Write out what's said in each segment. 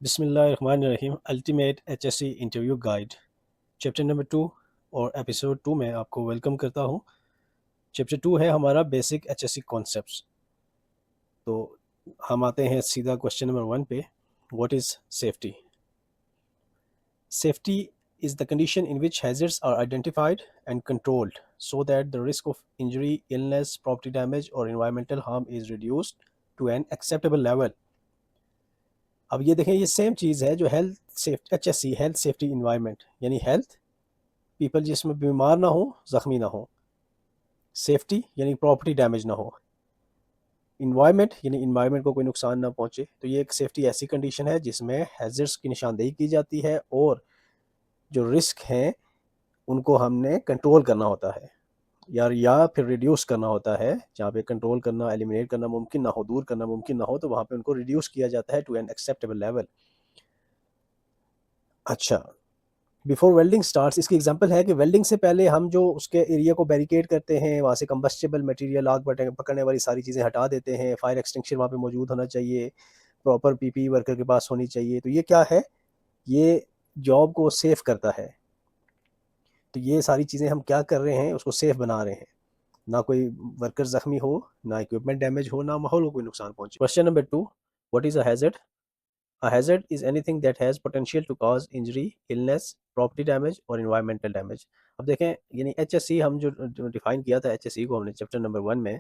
बिस्मिल्लाहिर्रहमानिर्रहीम ultimate HSC interview guide chapter number 2 और episode 2 में आपको वेलकम करता हूं। चैप्टर 2 है हमारा बेसिक एचएससी कॉन्सेप्ट्स। तो हम आते हैं सीधा क्वेश्चन नंबर 1 पे। What is safety? Safety is the condition in which hazards are identified and controlled so that the risk of injury, illness, property damage or environmental harm is reduced to an acceptable level। अब ये देखें, ये same चीज़ है जो health safety HSC health safety environment, यानी health people जिसमें बीमार ना हो, ज़ख्मी ना हो। सेफ्टी यानी प्रॉपर्टी डैमेज ना हो। इन्वायरमेंट यानी इन्वायरमेंट को कोई नुकसान ना पहुंचे। तो ये एक सेफ्टी ऐसी कंडीशन है जिसमें हैजर्ड्स की निशानदेही की जाती है और जो रिस्क हैं उनको हमने कंट्रोल करना होता है या फिर रिड्यूस करना होता है। जहाँ पे कंट्रोल करना, एलिमिनेट करना मुमकिन ना हो, दूर करना मुमकिन ना हो, तो वहाँ पे उनको रिड्यूस किया जाता है टू एन एक्सेप्टेबल लेवल। अच्छा, बिफोर वेल्डिंग स्टार्ट्स, इसकी एग्जांपल है कि वेल्डिंग से पहले हम जो उसके एरिया को बैरिकेड करते हैं, वहाँ से कंबस्टेबल मटेरियल, आग पकड़ने वाली सारी चीज़ें हटा देते हैं। फायर एक्सटिंग्विशर वहाँ पे मौजूद होना चाहिए, प्रॉपर पीपी वर्कर के पास होनी चाहिए। तो ये क्या है? ये जॉब को सेफ करता है। तो ये सारी चीज़ें हम क्या कर रहे हैं, उसको सेफ बना रहे हैं। ना कोई वर्कर ज़ख्मी हो, ना इक्विपमेंट डैमेज हो, ना माहौल को कोई नुकसान पहुँचे। Question number 2, what is a hazard? A hazard is anything that has potential to cause injury, illness, property damage और environmental damage। अब देखें, यानी एचएससी हम जो डिफाइन किया था एचएससी को हमने चैप्टर नंबर 1 में,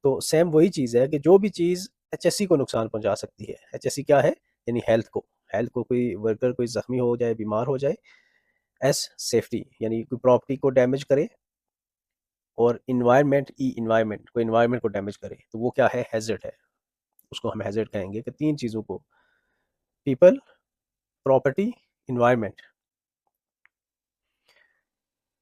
तो सेम वही चीज़ है कि जो भी चीज़ एचएससी को नुकसान पहुंचा सकती है। एचएससी क्या है? यानी हेल्थ को कोई वर्कर कोई ज़ख्मी हो जाए, बीमार हो जाए। एस सेफ्टी यानी कोई प्रॉपर्टी को डैमेज करे, और इन्वायरमेंट कोई इन्वायरमेंट को डैमेज करे, तो वो क्या है? हैजर्ड है। उसको हम हैजर्ड कहेंगे कि तीन चीज़ों को, पीपल, प्रॉपर्टी, इन्वायरमेंट।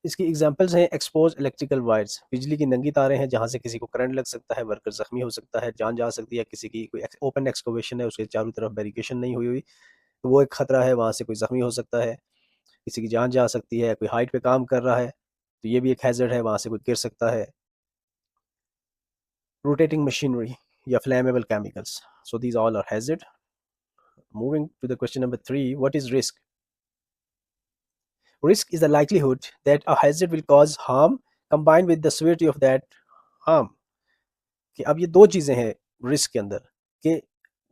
इसकी एग्जांपल्स हैं एक्सपोज इलेक्ट्रिकल वायर्स, बिजली की नंगी तारें हैं जहां से किसी को करंट लग सकता है, वर्कर जख्मी हो सकता है, जान जा सकती है। किसी की कोई ओपन एक्सकवेशन है, उसके चारों तरफ बैरिकेशन नहीं हुई हुई, तो वो एक खतरा है, वहां से कोई जख्मी हो सकता है, किसी की जान जा सकती है। कोई हाइट पे काम कर रहा है तो ये भी एक हैजर्ड है, वहां से कोई गिर सकता है। रोटेटिंग मशीनरी या flammable chemicals, so these all are hazard. Moving to the question number 3, what is risk? Risk is the likelihood that a hazard will cause harm combined with the severity of that harm। कि अब ये दो चीज़ें हैं risk के अंदर, कि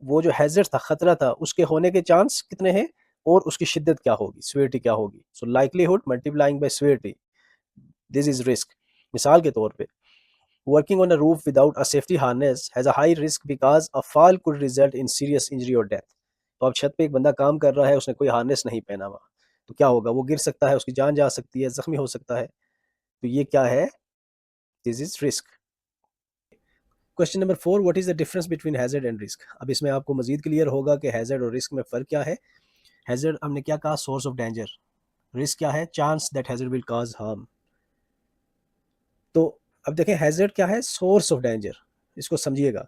वो जो हैजर्ड था, खतरा था, उसके होने के चांस कितने हैं और उसकी शिद्दत क्या होगी, सिवियरिटी क्या होगी। So likelihood multiplying by severity, this is risk. मिसाल के तौर पे, working on a roof without a safety harness has a high risk because a fall could result in serious injury or death. तो अब छत पे एक बंदा काम कर रहा है, उसने कोई हार्नेस नहीं पहना हुआ, तो क्या होगा? वो गिर सकता है, उसकी जान जा सकती है, जख्मी हो सकता है। तो ये क्या है? This is risk. Question number 4, what is the difference between hazard and risk? अब इसमें आपको मजीद क्लियर होगा कि हैजर्ड और रिस्क में फ़र्क क्या है। हैजर्ड हमने क्या कहा? Source of danger. रिस्क क्या है? Chance that hazard will cause harm. तो अब देखें, हैजर्ड क्या है? Source of danger. इसको समझिएगा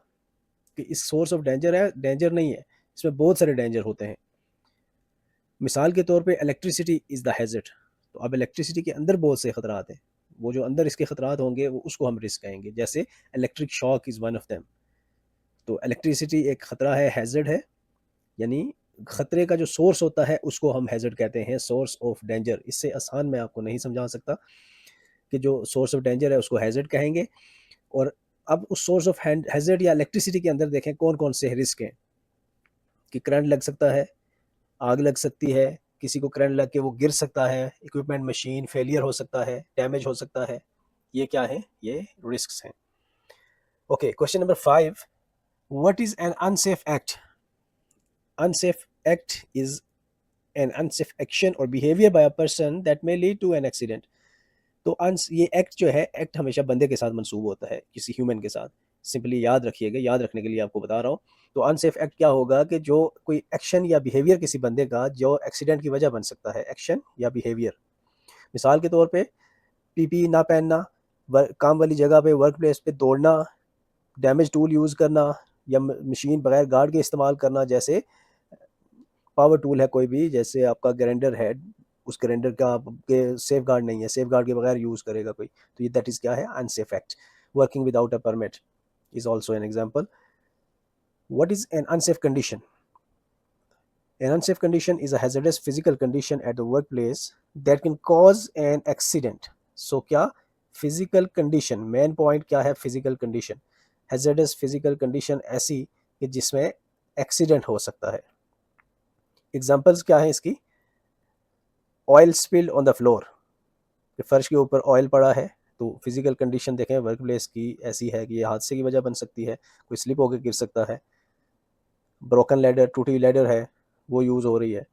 कि इस सोर्स ऑफ डेंजर है, डेंजर नहीं है, इसमें बहुत सारे डेंजर होते हैं। मिसाल के तौर पे इलेक्ट्रिसिटी इज़ द हैजर्ड। तो अब इलेक्ट्रिसिटी के अंदर बहुत से खतरात हैं, वो जो अंदर इसके खतरात होंगे वो उसको हम रिस्क कहेंगे। जैसे electric shock is one of them. तो इलेक्ट्रिसिटी एक ख़तरा है, हैजर्ड है, यानी खतरे का जो सोर्स होता है उसको हम हैजर्ड कहते हैं, सोर्स ऑफ डेंजर। इससे आसान मैं आपको नहीं समझा सकता कि जो सोर्स ऑफ डेंजर है उसको हैजर्ड कहेंगे। और अब उस सोर्स ऑफ हैजर्ड या इलेक्ट्रिसिटी के अंदर देखें कौन कौन से रिस्क हैं, कि करंट लग सकता है, आग लग सकती है, किसी को करंट लग के वो गिर सकता है, इक्विपमेंट मशीन फेलियर हो सकता है, डैमेज हो सकता है। ये क्या है? ये रिस्क हैं। Okay, question number 5, what is N unsafe act? Unsafe act is an unsafe action or behavior by a person that may lead to an accident। तो ये एक्ट जो है, एक्ट हमेशा बंदे के साथ मंसूब होता है, किसी ह्यूमन के साथ। सिंपली याद रखिएगा, याद रखने के लिए आपको बता रहा हूँ। तो अनसेफ एक्ट क्या होगा कि जो कोई एक्शन या बिहेवियर किसी बंदे का जो एक्सीडेंट की वजह बन सकता है, एक्शन या बिहेवियर। मिसाल के तौर पे पीपी ना पहनना, काम वाली जगह पे, वर्क प्लेस पे दौड़ना, डैमेज टूल यूज़ करना, या मशीन बगैर गार्ड के इस्तेमाल करना। जैसे पावर टूल है कोई भी, जैसे आपका ग्राइंडर है, उस ग्राइंडर का आपके सेफ गार्ड नहीं है, सेफ गार्ड के बगैर यूज़ करेगा कोई, तो ये दैट इज़ क्या है? Unsafe act. Working without a permit is also an example. What is N unsafe condition? An unsafe condition is a hazardous physical condition at the workplace that can cause an accident. So क्या physical condition, main point क्या है physical condition, hazardous physical condition ऐसी कि जिसमें accident हो सकता है. Examples क्या है इसकी? Oil spill on the floor, कि फर्श के ऊपर ऑयल पड़ा है, तो फिजिकल कंडीशन देखें वर्क प्लेस की ऐसी है कि ये हादसे की वजह बन सकती है, कोई स्लिप होकर गिर सकता है. ब्रोकन लेडर, टूटी हुई लेडर है, वो यूज़ हो रही है,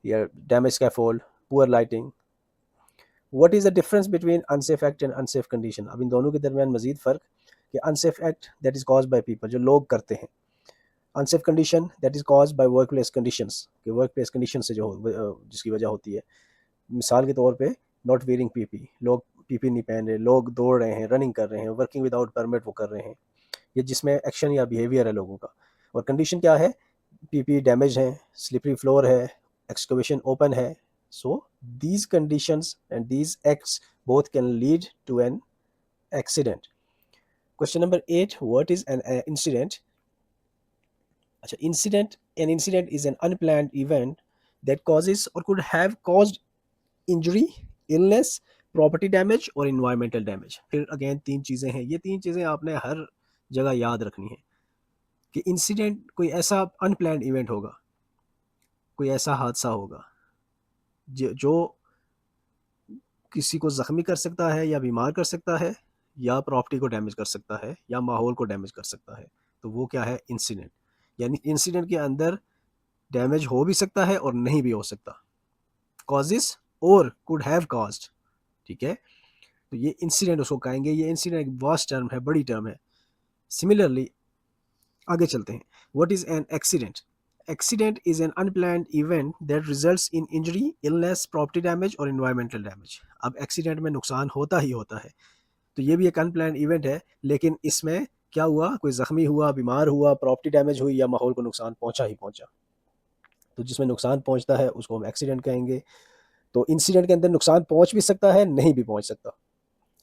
या damage scaffold, poor lighting. What is the difference between unsafe act and unsafe condition? अब इन दोनों के दरमियान मजीद फ़र्क कि unsafe act that is cause by people, जो लोग करते हैं. Unsafe condition that is cause by work place conditions, कि वर्क प्लेस कंडीशन से जो जिसकी वजह होती है. मिसाल के तौर पे नॉट वेयरिंग पीपी, लोग पीपी नहीं पहन रहे, लोग दौड़ रहे हैं, रनिंग कर रहे हैं, वर्किंग विदाउट परमिट वो कर रहे हैं, ये जिसमें एक्शन या बिहेवियर है लोगों का. और कंडीशन क्या है? पीपी डैमेज है, स्लिपरी फ्लोर है, एक्सकवेशन ओपन है. So these conditions and these acts both can lead to an accident. Question number 8, what is an incident? अच्छा, incident, an incident is an unplanned event that causes or could have caused injury, illness, property damage or environmental damage. फिर again 3 चीज़ें हैं, ये 3 चीज़ें आपने हर जगह याद रखनी है कि इंसिडेंट कोई ऐसा अनप्लान्ड इवेंट होगा, कोई ऐसा हादसा होगा जो किसी को ज़ख्मी कर सकता है या बीमार कर सकता है, या प्रॉपर्टी को डैमेज कर सकता है, या माहौल को डैमेज कर सकता है. तो वो क्या है? इंसिडेंट. यानी इंसिडेंट के अंदर डैमेज हो भी सकता है और नहीं भी हो सकता. कॉजेस और कुड हैव कॉज्ड, ठीक है, तो ये इंसिडेंट उसको कहेंगे. ये इंसिडेंट एक वास्ट टर्म है, बड़ी टर्म है. सिमिलरली आगे चलते हैं. What is an accident? Accident is an unplanned event that results in injury, illness, property damage or environmental damage. अब एक्सीडेंट में नुकसान होता ही होता है, तो ये भी एक अनप्लान्ड इवेंट है, लेकिन इसमें क्या हुआ? कोई ज़ख्मी हुआ, बीमार हुआ, प्रॉपर्टी डैमेज हुई, या माहौल को नुकसान पहुंचा ही पहुंचा. तो जिसमें नुकसान पहुंचता है उसको हम एक्सीडेंट कहेंगे. तो इंसिडेंट के अंदर नुकसान पहुंच भी सकता है, नहीं भी पहुंच सकता.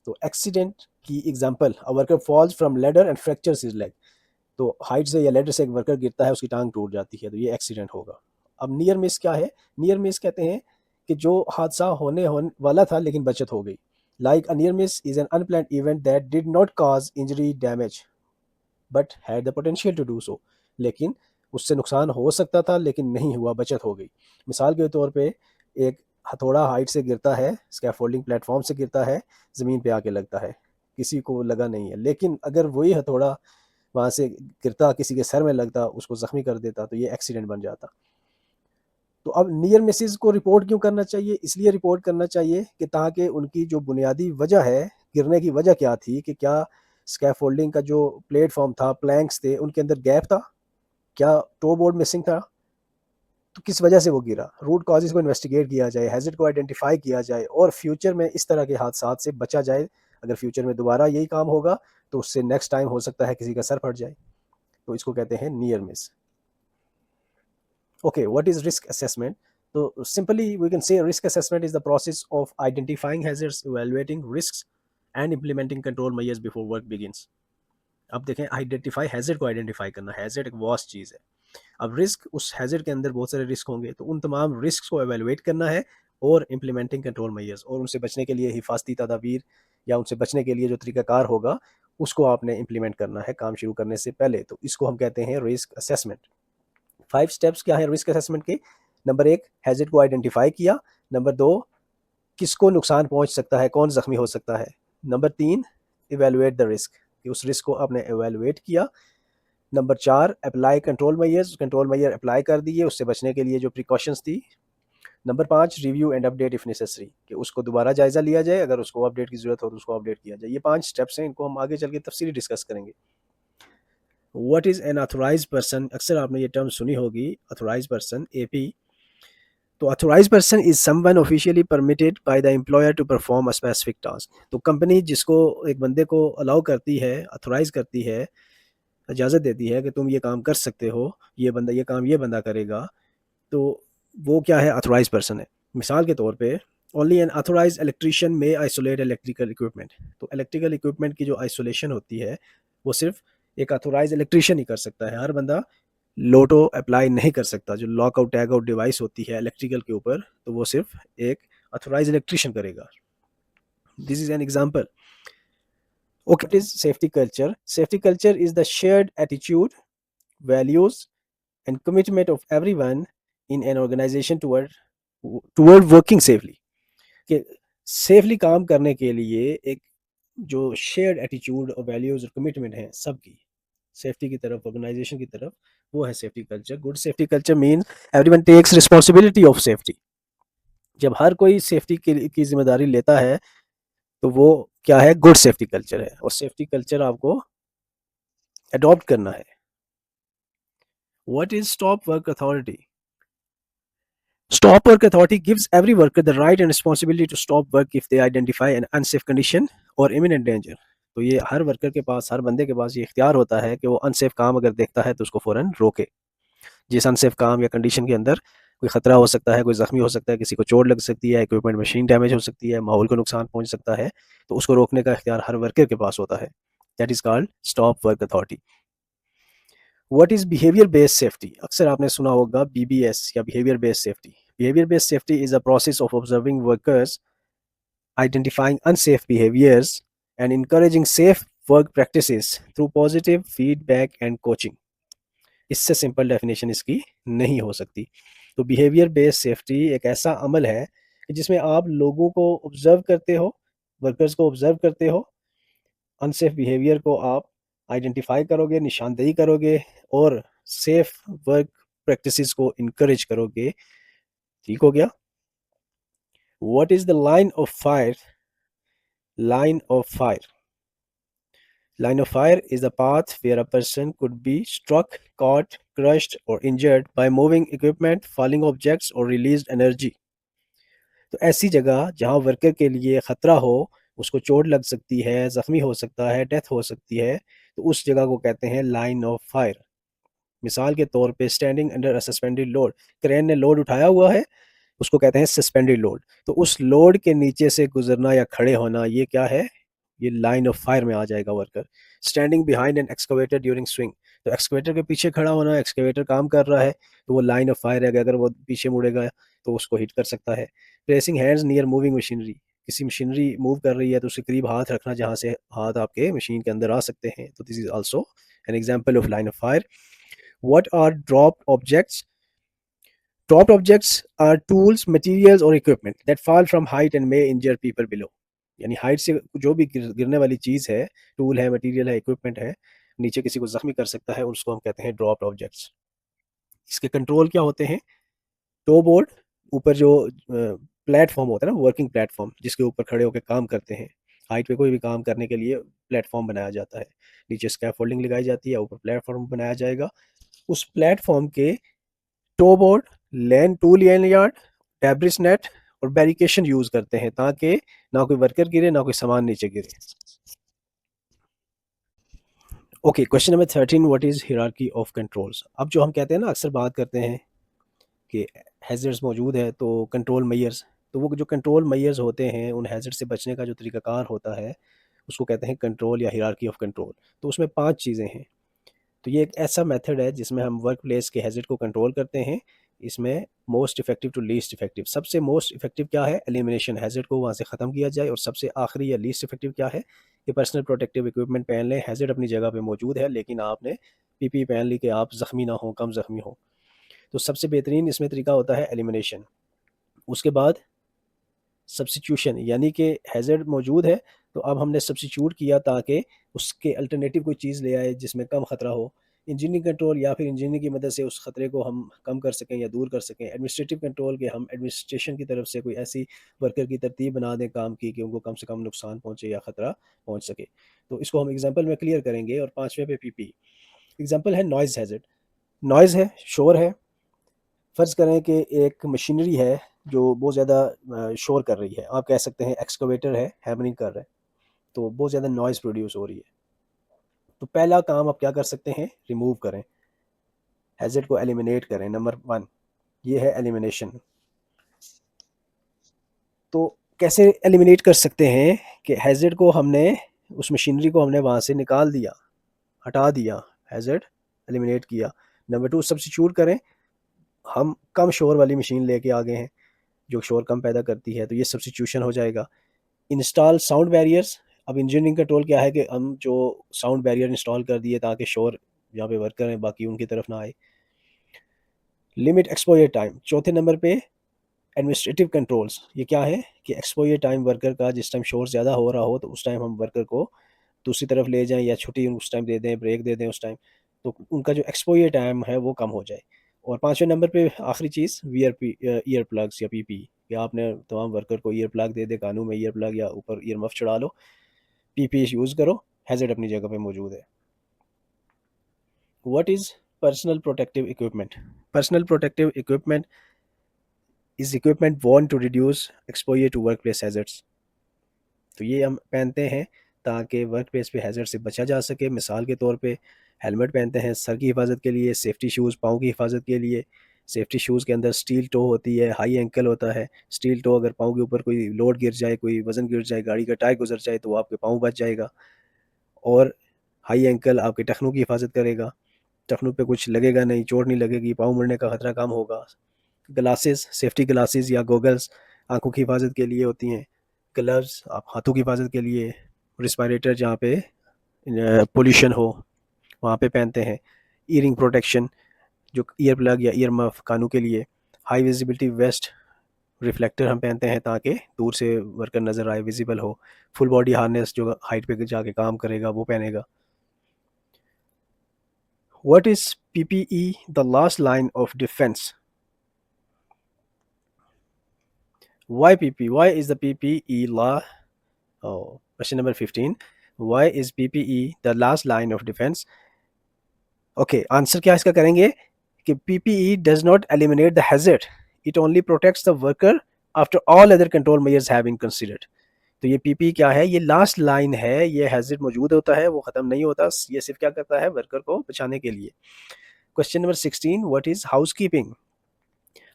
तो एक्सीडेंट की example, a worker falls from ladder and fractures his leg. तो हाइट से या लेडर से एक वर्कर गिरता है, उसकी टांग टूट जाती है, तो ये एक्सीडेंट होगा. अब नियर मिस क्या है? नियर मिस कहते हैं कि जो हादसा होने वाला था लेकिन बचत हो गई. Like a near miss is an unplanned event that did not cause injury damage but had the potential to do so. लेकिन उससे नुकसान हो सकता था लेकिन नहीं हुआ, बचत हो गई. मिसाल के तौर पे एक हथौड़ा हाइट से गिरता है, स्कैफोल्डिंग प्लेटफॉर्म से गिरता है, ज़मीन पे आके लगता है, किसी को लगा नहीं है, लेकिन अगर वही हथौड़ा वहाँ से गिरता, किसी के सर में लगता, उसको ज़ख्मी कर देता, तो ये एक्सीडेंट बन जाता. तो अब नियर मिसेस को रिपोर्ट क्यों करना चाहिए? इसलिए रिपोर्ट करना चाहिए कि ताकि उनकी जो बुनियादी वजह है, गिरने की वजह क्या थी, कि क्या स्कैफोल्डिंग का जो प्लेटफॉर्म था, प्लैंक्स थे, उनके अंदर गैप था, क्या टो बोर्ड मिसिंग था, तो किस वजह से वो गिरा. रूट कॉजेज को इन्वेस्टिगेट किया जाए, हैजर्ड को आइडेंटिफाई किया जाए, और फ्यूचर में इस तरह के हादसा से बचा जाए. अगर फ्यूचर में दोबारा यही काम होगा तो उससे नेक्स्ट टाइम हो सकता है किसी का सर फट जाए. तो इसको कहते हैं near miss. Okay, what is risk assessment? So simply we can say risk assessment is the process of identifying hazards, evaluating risks and implementing control measures before work begins. अब देखें, आइडेंटिफाई, हैजर्ड को identify करना. Hazard एक vast चीज़ है. अब risk, उस hazard के अंदर बहुत सारे रिस्क होंगे, तो उन तमाम रिस्क को एवेलुएट करना है, और इम्प्लीमेंटिंग कंट्रोल मेजर्स, और उनसे बचने के लिए हिफाजती तदाबीर, या उनसे बचने के लिए जो तरीकाकार होगा उसको आपने इम्प्लीमेंट करना है काम शुरू करने से पहले. तो इसको हम कहते हैं रिस्क असेसमेंट. 5 स्टेप्स क्या है रिस्क असेसमेंट के? नंबर 1, हैजर्ड को आइडेंटिफाई किया. नंबर 2, किसको नुकसान पहुंच सकता है, कौन ज़ख्मी हो सकता है. नंबर 3, इवेलुएट द रिस्क, कि उस रिस्क को आपने एवेलुएट किया. Number 4, apply control measures, control measure apply कर दिए उससे बचने के लिए जो प्रिकॉशंस थी. Number 5, review and update if necessary, कि उसको दोबारा जायज़ा लिया जाए, अगर उसको अपडेट की ज़रूरत हो तो उसको अपडेट किया जाए. ये 5 स्टेप्स हैं, इनको हम आगे चल के तफसीली डिस्कस करेंगे. What is an authorize person? अक्सर आपने ये टर्म सुनी होगी, ऑथोराइज पर्सन, एपी. तो authorize person is someone officially permitted by the employer to perform a specific task. तो कंपनी जिसको, एक बंदे को अलाउ करती है, ऑथोराइज करती है, इजाज़त देती है कि तुम ये काम कर सकते हो, ये बंदा ये काम ये बंदा करेगा, तो वो क्या है? ऑथोराइज पर्सन है. मिसाल के तौर पे ओनली एन ऑथोराइज इलेक्ट्रीशियन में आइसोलेट इलेक्ट्रिकल इक्विपमेंट. तो इलेक्ट्रिकल इक्विपमेंट की जो आइसोलेशन होती है वो सिर्फ एक ऑथोराइज इलेक्ट्रीशियन ही कर सकता है. हर बंदा लोटो अप्लाई नहीं कर सकता। जो lock out tag out device होती है इलेक्ट्रिकल के ऊपर, तो वो सिर्फ एक ऑथोराइज इलेक्ट्रिशियन करेगा। This is an example. Okay, it is safety culture. Safety culture is the shared attitude, values and commitment of everyone in an organisation toward working safely. कि सेफली काम करने के लिए एक जो शेयर्ड एटीट्यूड और values और कमिटमेंट है सबकी सेफ्टी की तरफ, ऑर्गेनाइजेशन की तरफ, वो है safety culture. Good safety culture mean everyone takes responsibility of safety. जब हर कोई सेफ्टी की जिम्मेदारी लेता है तो वो क्या है, गुड सेफ्टी कल्चर है। और सेफ्टी कल्चर आपको अडॉप्ट करना है। What is stop work authority? Stop work authority gives every worker the right and responsibility to stop work if they identify an unsafe condition or imminent danger. तो ये हर worker के पास, हर बंदे के पास ये इख्तियार होता है कि वो अनसेफ काम अगर देखता है तो उसको फ़ौरन रोके। जिस अनसेफ काम या कंडीशन के अंदर कोई ख़तरा हो सकता है, कोई ज़ख्मी हो सकता है, किसी को चोट लग सकती है, इक्विपमेंट मशीन डैमेज हो सकती है, माहौल को नुकसान पहुंच सकता है, तो उसको रोकने का इख्तियार हर वर्कर के पास होता है। That is called stop work authority. What is behaviour based safety? अक्सर आपने सुना होगा बीबीएस या behaviour based safety. Behavior based safety is a process of observing workers, identifying unsafe behaviors, and encouraging safe work practices through positive feedback and coaching. इससे simple definition इसकी नहीं हो सकती। तो बिहेवियर बेस्ड सेफ्टी एक ऐसा अमल है कि जिसमें आप लोगों को ऑब्जर्व करते हो, वर्कर्स को ऑब्जर्व करते हो, अनसेफ बिहेवियर को आप आइडेंटिफाई करोगे, निशानदेही करोगे, और सेफ वर्क प्रैक्टिसेस को इनकरेज करोगे। ठीक हो गया? What is the line of fire? Line of fire. Line of fire is a path where a person could be struck, caught, crushed, or injured by moving equipment, falling objects, or released energy. तो ऐसी जगह जहाँ worker के लिए खतरा हो, उसको चोट लग सकती है, जख्मी हो सकता है, डेथ हो सकती है, तो उस जगह को कहते हैं लाइन ऑफ फायर। मिसाल के तौर पे standing under a suspended load, crane ने लोड उठाया हुआ है, उसको कहते हैं सस्पेंडेड लोड। तो उस लोड के नीचे से गुजरना या खड़े होना, ये क्या है, ये लाइन ऑफ फायर में आ जाएगा worker. Standing behind an excavator during swing, तो एक्सकवेटर के पीछे खड़ा होना, एक्सकवेटर काम कर रहा है तो वो लाइन ऑफ फायर है। अगर वो पीछे मुड़ेगा तो उसको हिट कर सकता है। Placing hands near moving machinery, किसी मशीनरी मूव कर रही है तो उसके करीब हाथ रखना जहाँ से हाथ आपके मशीन के अंदर आ सकते हैं, तो this is also an example of line of fire. What are dropped objects? Dropped objects are tools, materials or equipment that fall from height and may injure people below. यानी हाइट से जो भी गिरने वाली चीज़ है, टूल है, material है, equipment है, नीचे किसी को जख्मी कर सकता है, उसको हम कहते हैं ड्रॉप्ड ऑब्जेक्ट्स। इसके कंट्रोल क्या होते हैं? टो बोर्ड, ऊपर जो प्लेटफॉर्म होता है ना, वर्किंग प्लेटफॉर्म, जिसके ऊपर खड़े होकर काम करते हैं। हाइट पे कोई भी काम करने के लिए प्लेटफॉर्म बनाया जाता है, नीचे स्कैफोल्डिंग लगाई जाती है, ऊपर प्लेटफॉर्म बनाया जाएगा। उस प्लेटफॉर्म के टो बोर्ड, लैन टू लैन यार्ड, डेब्रिस नेट और बैरिकेशन यूज करते हैं ताकि ना कोई वर्कर गिरे, ना कोई सामान नीचे गिरे। Okay, question number 13, what is hierarchy of controls? अब जो हम कहते हैं ना, अक्सर बात करते हैं कि हैजर्ड्स मौजूद है तो कंट्रोल मेयर्स, तो वो जो कंट्रोल मेयर्स होते हैं, उन हैजर्ड से बचने का जो तरीकाकार होता है, उसको कहते हैं कंट्रोल या हियरार्की ऑफ कंट्रोल। तो उसमें 5 चीज़ें हैं। तो ये एक ऐसा मेथड है जिसमें हम वर्क प्लेस के हैजर्ड को कंट्रोल करते हैं। इसमें most effective to least effective, सबसे मोस्ट इफेक्टिव क्या है, एलिमिनेशन, हैजर्ड को वहाँ से ख़त्म किया जाए। और सबसे आखिरी या लीस्ट इफेक्टिव क्या है, कि पर्सनल प्रोटेक्टिव इक्विपमेंट पहन लें, हैजर्ड अपनी जगह पे मौजूद है लेकिन आपने पीपी पहन ली कि आप ज़ख्मी ना हो, कम ज़ख्मी हो। तो सबसे बेहतरीन इसमें तरीका होता है एलिमिनेशन। उसके बाद सब्सिट्यूशन, यानी कि हैज़र्ड मौजूद है तो अब हमने सब्सिट्यूट किया ताकि उसके अल्टरनेटिव कोई चीज़ ले आए जिसमें कम ख़तरा हो। इंजीनियरिंग कंट्रोल, या फिर इंजीनियरिंग की मदद से उस ख़तरे को हम कम कर सकें या दूर कर सकें। एडमिनिस्ट्रेटिव कंट्रोल, के हम एडमिनिस्ट्रेशन की तरफ से कोई ऐसी वर्कर की तरतीब बना दें काम की कि उनको कम से कम नुकसान पहुँचे या ख़तरा पहुँच सके। तो इसको हम एग्जाम्पल में क्लियर करेंगे। और 5वें पे पीपी एग्जाम्पल है नॉइज़ हैज़र्ड। नॉइज़ है, शोर है। फ़र्ज़ करें कि एक मशीनरी है जो बहुत ज़्यादा शोर कर रही है, आप कह सकते हैं एक्सकवेटर है, हैमरिंग कर रहा है, तो बहुत ज़्यादा नॉइज़ प्रोड्यूस हो रही है। तो पहला काम आप क्या कर सकते हैं, रिमूव करें, हैज़र्ड को एलिमिनेट करें। नंबर 1 ये है एलिमिनेशन। तो कैसे एलिमिनेट कर सकते हैं कि हैज़र्ड को हमने, उस मशीनरी को हमने वहाँ से निकाल दिया, हटा दिया, हैज़र्ड एलिमिनेट किया। नंबर 2 सब्स्टिट्यूट करें, हम कम शोर वाली मशीन लेके आ गए हैं जो शोर कम पैदा करती है, तो ये सब्स्टिट्यूशन हो जाएगा। इंस्टॉल साउंड बैरियर्स, अब इंजीनियरिंग कंट्रोल क्या है कि हम जो साउंड बैरियर इंस्टॉल कर दिए ताकि शोर जहाँ पे वर्कर हैं बाकी उनकी तरफ ना आए। लिमिट एक्सपोजर टाइम, चौथे नंबर पे एडमिनिस्ट्रेटिव कंट्रोल्स, ये क्या है कि एक्सपोजर टाइम वर्कर का, जिस टाइम शोर ज़्यादा हो रहा हो तो उस टाइम हम वर्कर को दूसरी तरफ ले जाएं या छुट्टी उस टाइम दे दें, ब्रेक दे दें उस टाइम, तो उनका जो एक्सपोजर टाइम है वो कम हो जाए। और पाँचवें नंबर पे आखिरी चीज़ ईयर प्लग्स या पीपी, कि आपने तमाम वर्कर को ईयर प्लग दे दे, कानों में ईयर प्लग या ऊपर ईयर मफ चढ़ा लो, पीपी यूज़ करो, हैजर्ड अपनी जगह पे मौजूद है। What is personal protective equipment? Personal protective equipment is equipment worn to reduce exposure to work place hazards. तो ये हम पहनते हैं ताकि वर्क प्लेस पे हैजर्ड से बचा जा सके। मिसाल के तौर पे हेलमेट पहनते हैं सर की हिफाजत के लिए, सेफ्टी शूज़ पाँव की हिफाजत के लिए। सेफ्टी शूज़ के अंदर स्टील टो होती है, हाई एंकल होता है। स्टील टो, अगर पाँव के ऊपर कोई लोड गिर जाए, कोई वज़न गिर जाए, गाड़ी का टायर गुजर जाए तो आपके पाँव बच जाएगा। और हाई एंकल आपके टखनों की हिफाजत करेगा, टखनों पे कुछ लगेगा नहीं, चोट नहीं लगेगी, पाँव मुड़ने का खतरा कम होगा। ग्लासेस, सेफ्टी ग्लासेस या गॉगल्स आंखों की हिफाजत के लिए होती हैं। ग्लव्स आप हाथों की हिफाजत के लिए। रिस्पायरेटर जहाँ पे पोल्यूशन हो वहाँ पे पहनते हैं। ईयरिंग प्रोटेक्शन, जो ईयर प्लग या ईयर मफ कानों के लिए। हाई विजिबिलिटी वेस्ट, रिफ्लेक्टर हम पहनते हैं ताकि दूर से वर्कर नज़र आए, विजिबल हो। फुल बॉडी हार्नेस, जो हाइट पे जाके काम करेगा वो पहनेगा। What is PPE the last line of defence? Why PP? Why is the PPE law? Oh, question number 15. Why is PPE the last line of defense? Okay, answer क्या इसका करेंगे कि PPE does not eliminate the hazard. It only protects the worker after all other control measures have been considered. तो ये PPE क्या है? ये last line है, ये हैजर्ड मौजूद होता है, वो ख़त्म नहीं होता, ये सिर्फ क्या करता है, वर्कर को बचाने के लिए। Question number 16. What is housekeeping?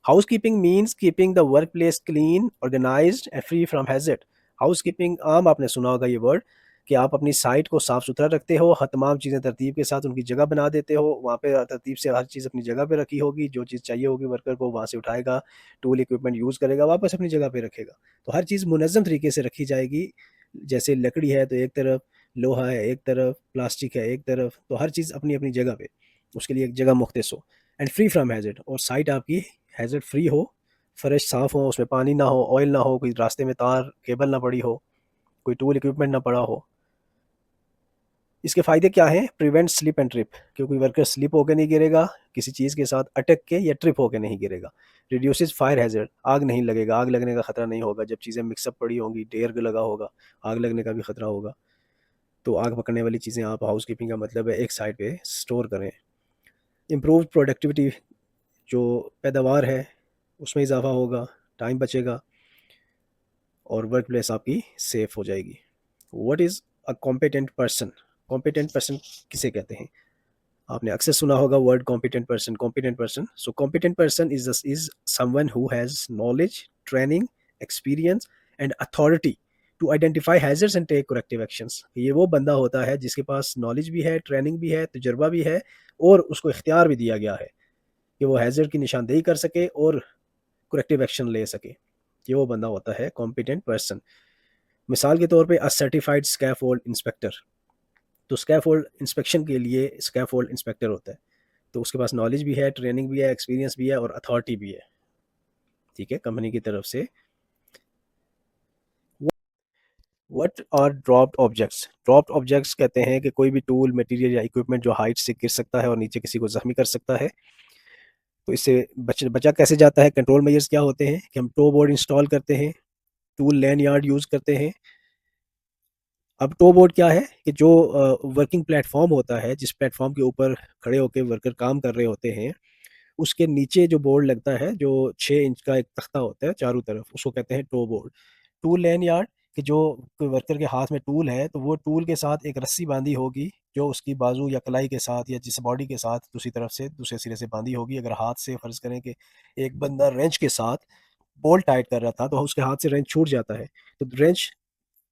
Housekeeping means keeping the work place clean, organised and free from hazard. Housekeeping आम आपने सुना होगा ये वर्ड, कि आप अपनी साइट को साफ़ सुथरा रखते हो, हर तमाम चीज़ें तरतीब के साथ उनकी जगह बना देते हो, वहाँ पे तरतीब से हर चीज़ अपनी जगह पे रखी होगी, जो चीज़ चाहिए होगी वर्कर को वहाँ से उठाएगा, टूल इक्विपमेंट यूज़ करेगा, वापस अपनी जगह पे रखेगा। तो हर चीज़ मुनज़्ज़म तरीके से रखी जाएगी। जैसे लकड़ी है तो एक तरफ, लोहा है एक तरफ, प्लास्टिक है एक तरफ, तो हर चीज़ अपनी अपनी जगह पे, उसके लिए एक जगह मुख्तस हो। एंड फ्री फ्रॉम हैजर्ड, और साइट आपकी हैजर्ड फ्री हो, फर्श साफ़ हो, उसमें पानी ना हो, ऑयल ना हो, कोई रास्ते में तार केबल ना पड़ी हो, कोई टूल इक्विपमेंट ना पड़ा हो। इसके फ़ायदे क्या हैं? प्रिवेंट स्लिप एंड ट्रिप, क्योंकि वर्कर स्लिप होकर नहीं गिरेगा, किसी चीज़ के साथ अटक के या ट्रिप होकर नहीं गिरेगा। रिड्यूसेस फायर हैजर्ड, आग नहीं लगेगा, आग लगने का खतरा नहीं होगा, जब चीज़ें मिक्सअप पड़ी होंगी, ढेर लगा होगा, आग लगने का भी खतरा होगा। तो आग पकड़ने वाली चीज़ें आप हाउस कीपिंग का मतलब है एक साइड पे स्टोर करें। इम्प्रूव प्रोडक्टिविटी, जो पैदावार है उसमें इजाफा होगा, टाइम बचेगा और वर्क प्लेस आपकी सेफ हो जाएगी। What is a competent person? Competent person किसे कहते हैं? आपने अक्सर सुना होगा word competent person, competent person. So competent person is someone who has knowledge, training, experience and authority to identify hazards and take corrective actions. ये वो बंदा होता है जिसके पास नॉलेज भी है, ट्रेनिंग भी है, तजुर्बा भी है, और उसको इख्तियार भी दिया गया है कि वो हैजर्ड की निशानदेही कर सके और करेक्टिव एक्शन ले सके। ये वो बंदा होता है कॉम्पिटेंट पर्सन। मिसाल के तौर पे अ सर्टिफाइड स्कैफोल्ड इंस्पेक्टर, तो स्कैफोल्ड इंस्पेक्शन के लिए स्कैफोल्ड इंस्पेक्टर होता है, तो उसके पास नॉलेज भी है, ट्रेनिंग भी है, एक्सपीरियंस भी है और अथॉरिटी भी है, ठीक है, कंपनी की तरफ से। What are dropped objects? Dropped objects कहते हैं कि कोई भी टूल, मटेरियल या इक्विपमेंट जो हाइट से गिर सकता है और नीचे किसी को जख्मी कर सकता है। तो इससे बचा कैसे जाता है? कंट्रोल मेजर्स क्या होते हैं कि हम टो बोर्ड इंस्टॉल करते हैं, टूल लैन यार्ड यूज़ करते हैं। अब टो बोर्ड क्या है कि जो वर्किंग प्लेटफॉर्म होता है, जिस प्लेटफॉर्म के ऊपर खड़े होकर वर्कर काम कर रहे होते हैं, उसके नीचे जो बोर्ड लगता है, जो 6 इंच का एक तख्ता होता है चारों तरफ, उसको कहते हैं toe board. Tool lanyard, कि जो कोई वर्कर के हाथ में टूल है तो वो टूल के साथ एक रस्सी बांधी होगी, जो उसकी बाजू या कलाई के साथ या जिस बॉडी के साथ दूसरी तरफ से दूसरे सिरे से बांधी होगी। अगर हाथ से फ़र्ज़ करें कि एक बंदा रेंच के साथ बोल्ट टाइट कर रहा था तो उसके हाथ से रेंच छूट जाता है, तो रेंच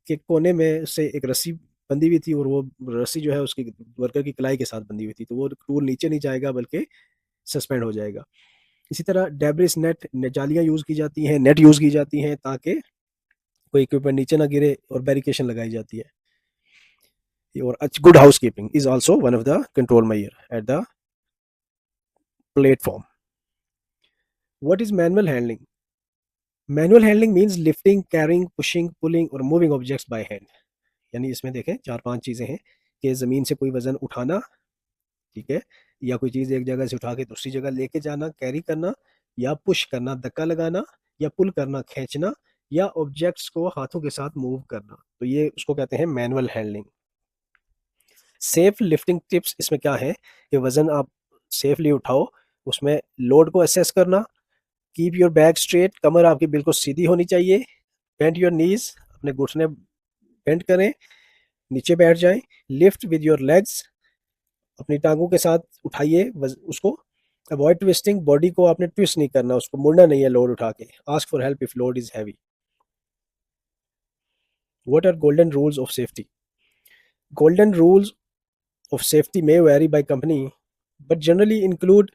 के कोने में से एक रस्सी बंधी हुई थी और वो रस्सी जो है उसकी वर्कर की कलाई के साथ बंधी हुई थी, तो वो टूल नीचे नहीं जाएगा बल्कि सस्पेंड हो जाएगा। इसी तरह डेब्रिस नेट, जालियाँ यूज़ की जाती हैं, नेट यूज़ की जाती हैं ताकि कोई इक्विपमेंट नीचे ना गिरे, और बैरिकेशन लगाई जाती है। और good house keeping is also one of the control measure at the platform. What is manual handling? Manual handling means lifting, carrying, pushing, pulling और मूविंग ऑब्जेक्ट्स बाय हैंड। यानी इसमें देखें 4-5 चीज़ें हैं कि ज़मीन से कोई वज़न उठाना, ठीक है, या कोई चीज़ एक जगह से उठा के दूसरी जगह लेके जाना, कैरी करना, या पुश करना, धक्का लगाना, या पुल करना, खींचना, या ऑब्जेक्ट्स को हाथों के साथ मूव करना, तो ये उसको कहते हैं manual handling. Safe lifting tips इसमें क्या है कि वज़न आप सेफली उठाओ, उसमें लोड को असेस करना, कीप योर बैक स्ट्रेट, कमर आपकी बिल्कुल सीधी होनी चाहिए, बेंड योर नीज, अपने घुटने बेंड करें, नीचे बैठ जाएं, लिफ्ट विद योर लेग्स, अपनी टांगों के साथ उठाइए उसको, अवॉइड ट्विस्टिंग, बॉडी को आपने ट्विस्ट नहीं करना, उसको मुड़ना नहीं है लोड उठा के, ask for help if load is heavy. What are golden rules of safety? गोल्डन रूल्स of safety may vary by company, but generally include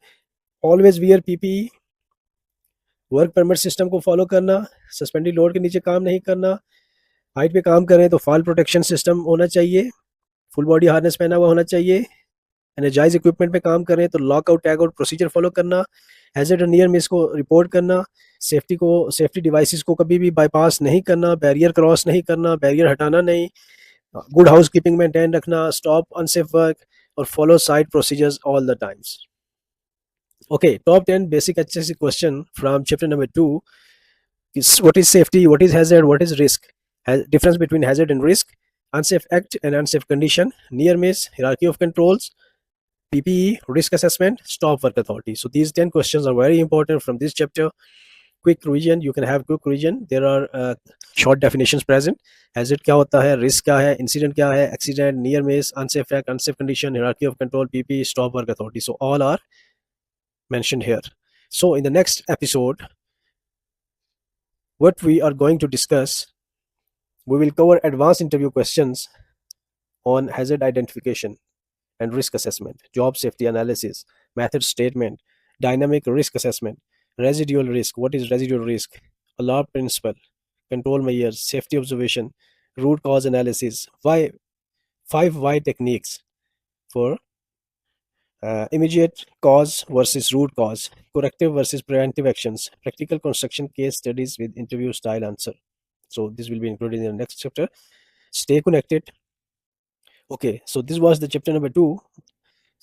always wear PPE, work permit system को फॉलो करना, सस्पेंडेड लोड के नीचे काम नहीं करना, height पे काम करें तो फॉल प्रोटेक्शन सिस्टम होना चाहिए, फुल बॉडी हार्नेस पहना हुआ होना चाहिए, एनर्जाइज इक्विपमेंट पे काम करें तो lockout tag out procedure follow करना, हैजर्ड और नियर मिस को रिपोर्ट करना, सेफ्टी डिवाइसेस को कभी भी बाईपास नहीं करना, बैरियर क्रॉस नहीं करना, बैरियर हटाना नहीं, गुड हाउस कीपिंग मेंटेन रखना, स्टॉप अनसेफ वर्क, और follow site procedures all the times. Okay, top 10 basic HSC question from chapter number 2 is what is safety, what is hazard, what is risk, difference between hazard and risk, unsafe act and unsafe condition, near miss, hierarchy of controls, PPE, risk assessment, stop work authority. So these 10 questions are very important from this chapter. Quick revision, you can have quick revision. There are short definitions present. Hazard क्या होता है, risk क्या है, incident क्या है, accident, near miss, unsafe act, unsafe condition, hierarchy of control, PPE, stop work authority. So all are mentioned here. So in the next episode, what we are going to discuss, we will cover advanced interview questions on hazard identification and risk assessment, job safety analysis, method statement, dynamic risk assessment, residual risk, what is residual risk, alarm principle, control measures, safety observation, root cause analysis, why 5 why techniques for immediate cause versus root cause, corrective versus preventive actions, practical construction case studies with interview style answer. So this will be included in the next chapter. Stay connected. Okay, so this was the chapter number 2.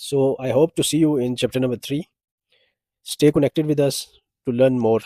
So I hope to see you in chapter number 3. Stay connected with us to learn more.